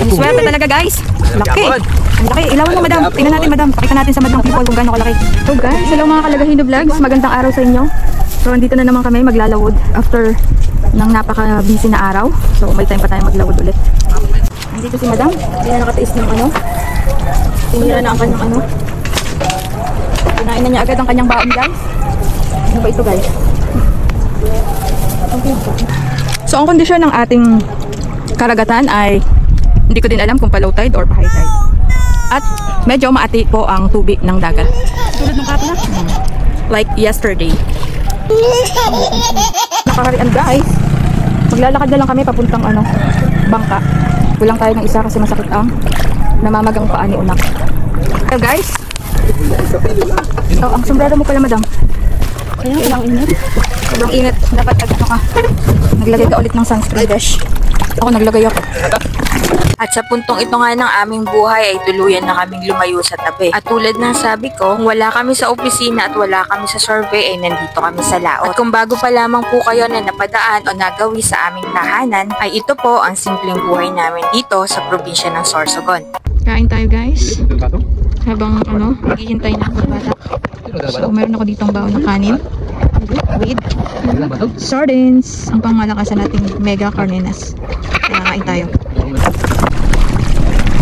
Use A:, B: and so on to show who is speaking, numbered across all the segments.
A: Swerte talaga guys. Laki. Laki. Ilawan mo madam. Tingnan natin madam. Pakita natin sa madlang people kung gaano kalaki. So guys, hello mga Kalagahino Vlogs. Magandang araw sa inyo. So andito na naman kami maglalawod after ng napaka-busy na araw. So may time pa tayo maglawod ulit. Andito si madam. Hindi na nakatiis ng ano. Tinira na ang kanyang ano. Kinain na niya agad ang kanyang baon guys. Ano ba ito guys? So ang kondisyon ng ating karagatan ay hindi ko din alam kung pa low tide or pa high tide. At medyo maati po ang tubig ng dagat. Tulad ng kapla? Like yesterday. Nakakarian guys. Maglalakad na lang kami papuntang ano, bangka. Kulang tayo ng isa kasi masakit ang namamagang paa ni Unak. So guys. So ang sombrero mo pala madam. Kaya sobrang init. Sobrang init. Dapat ano ka. Naglagay ka ulit ng sunscreen dash. Ako naglagay ako.
B: At sa puntong ito nga ng aming buhay ay tuluyan na kaming lumayo sa tabi. At tulad ng sabi ko, kung wala kami sa opisina at wala kami sa survey ay nandito kami sa laot. At kung bago pa lamang po kayo na napadaan o nagawi sa aming tahanan, ay ito po ang simpleng buhay namin dito sa probinsya ng Sorsogon.
A: Kain tayo guys. Habang ano, naghihintay na ako bata. So meron ako ditong baon ng kanin. With sardines. Ang pangmalakasan nating mega carninas. Kaya kain tayo.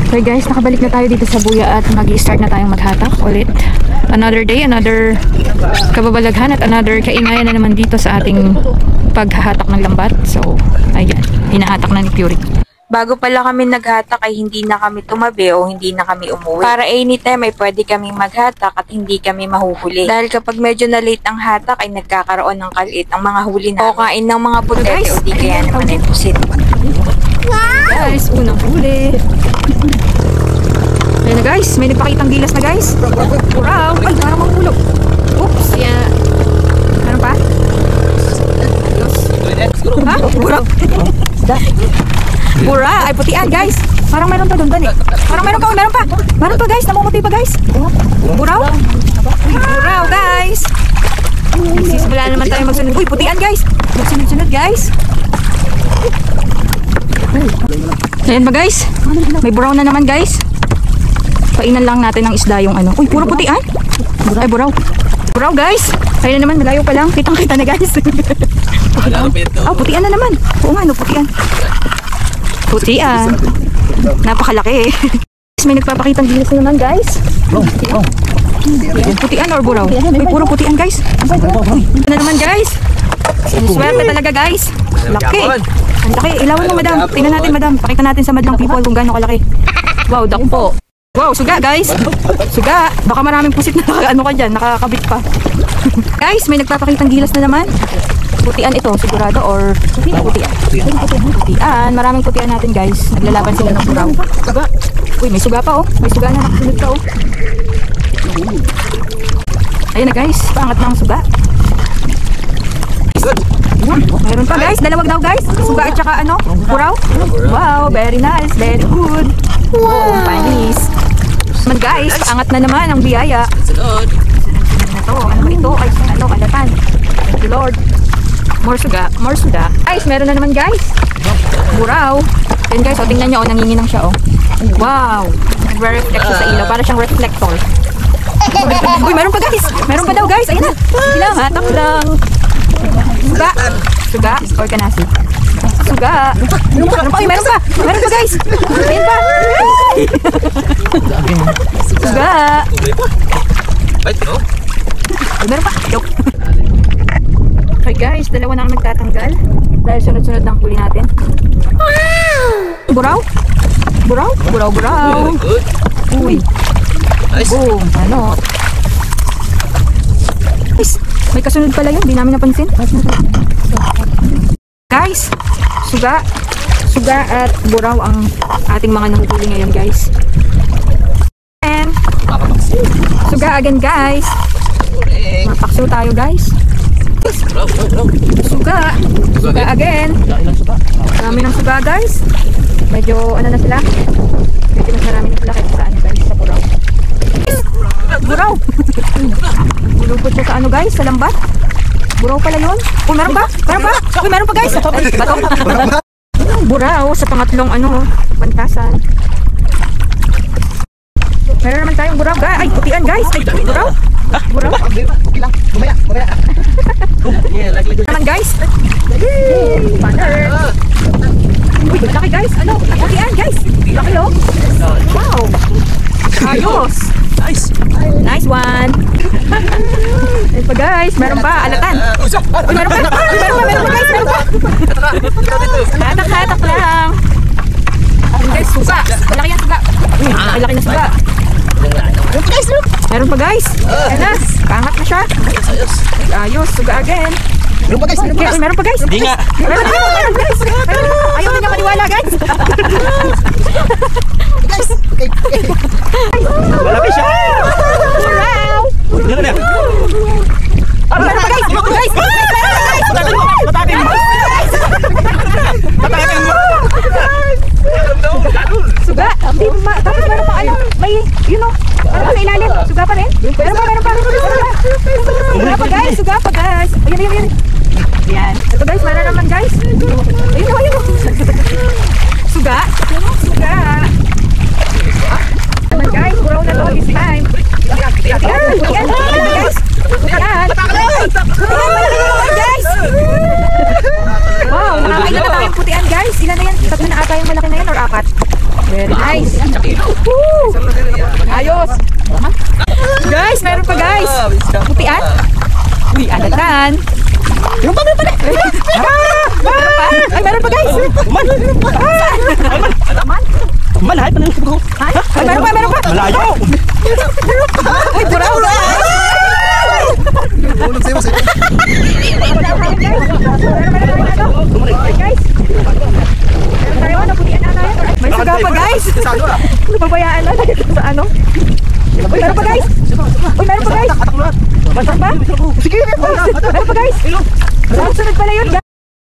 A: Okay guys, nakabalik na tayo dito sa Buya at mag-i-start na tayong maghatak ulit. Another day, another kababalaghan at another kaingayan na naman dito sa ating paghahatak ng lambat. So, ayan, hinahatak na ni Fury.
B: Bago pala kami naghatak ay hindi na kami tumabi o hindi na kami umuwi. Para anytime ay pwede kaming maghatak at hindi kami mahuhuli. Dahil kapag medyo na late ang hatak ay nagkakaroon ng kalit ang mga huli na o kain ng mga putete o di kaya naman ay pusit.
A: Guys, unang huli. Ayan na guys, may nagpakitang gilas na guys. Wow! Ay, parang mahulog. Oops! Yeah. Meron pa? Ha? Buraw! Bura! Ay, putian guys! Parang meron pa doon eh. Parang meron pa, meron pa! Meron pa guys, namumuti pa guys. Buraw! Buraw guys! Sisimula naman tayo magsunod. Uy, putian guys! Magsunod-sunod guys! Ayan ba guys? May buraw na naman guys. Painan lang natin ng isda yung ano. Uy, puro putian. Ay, buraw. Buraw guys. Ayun na naman, malayo pa lang. Kitang-kita na guys. Oh, putian na naman. Oo nga, no, putian. Putian. Napakalaki. May nagpapakitang gilas na naman guys. Putian or buraw? May puro putian guys. Uy, ano naman guys? Swerte talaga guys. Laki. Ang laki. Ilawan mo madam. Tingnan natin madam. Pakita natin sa madlang people kung gaano kalaki. Wow, dakpo. Wow, suga guys. Suga. Baka maraming pusit na ano ka dyan. Nakakabit pa. Guys, may nagpapakitang gilas na naman. Putian ito sigurado or putian. Putian. Maraming putian natin guys. Naglalaban sila ng buraw. Suga. Uy, may suga pa oh. May suga na nakasunod pa oh. Ayan na guys. Pangat na ang suga. Mayroon pa guys, dalawag daw guys. Suga at saka ano, buraw. Wow, very nice, very good. Wow, panis. Man guys, angat na naman ang biyaya. Sunod. Ito, ano ba ito? Ay, ano, alatan. Thank you Lord. More suga, more suga. Guys, meron na naman guys. Buraw. Yan guys, o tingnan nyo, nanginginang siya oh. Wow, nagre-reflect siya sa ilaw. Para siyang reflector. Uy, meron pa guys. Meron pa daw guys. Ayun na. Sila, hatak lang. Suga. Suga or kanasi? Suga. Meron pa. Meron pa. Meron pa guys. Ayan pa. Suga. Meron pa. Okay guys, dalawa na ang nagtatanggal. Dahil sunod-sunod ng huli natin. Buraw? Buraw? Buraw, buraw. Uy. Boom. Ano? Guys, may kasunod pala yun. Di namin napansin. Guys, suga at buraw ang ating mga nahuhuli ngayon guys. And suga again guys. Mapakso tayo guys. Suga again. Marami ng suga guys. Medyo ano na sila. Medyo mas marami na sila kahit sa ano guys, sa buraw. Buraw. Bulupot siya sa ano guys, sa lambat. Buraw pala yun. Oh, meron pa? Meron pa? Okay, meron pa guys. Bato. tayong buraw sa pangatlong pantasan. Meron naman tayong buraw. Ay, putian guys. Ay, buraw. Buraw.
C: Okay lang. Mamaya.
A: Naman guys. Banner. Uy, laki guys. Putian guys. Laki oh. Wow. Ayos. Nice one. Ayun pa guys. Meron pa. Alatan. Uy, meron pa guys. Hatak lang. Ayun guys, suga. Malaki ang suga. Malaki na suga. Meron pa guys. Ayan na. Kaangat na siya. Ayos. Suga again.
C: Meron pa guys.
A: Hindi nga. Meron guys. Ayaw na niya maniwala guys.
C: Guys. Okay.
D: Malaki siya.
A: Wow.
D: Meron na.
A: Meron pa guys. Guys.
D: Patatin mo.
A: Suga. Tapos meron pa may, parang sa ilalim. Suga pa rin. Meron pa. Suga pa guys. Ayan. Yan. Ito guys, meron naman guys. Ayun. Suga. Naman guys, buraw na to this time. Yan guys. Guys. Wow, nakakain na tayong putian guys. Ilan na yan? 3 na ata yung malaki na yan or 4? Very nice. Woo! Ayos. Guys, meron pa guys. Putian. Uy, alatan. Meron pa. Ay, meron pa guys.
D: Malahay pa na lang ko.
A: Ay, meron pa.
D: Malayo.
A: Uy, buraw.
C: Ulog sa'yo.
A: May suga pa guys. Napabayaan na sa Uy, meron pa guys. Meron pa?
C: Sige.
A: Meron pa guys. Sunod pala yun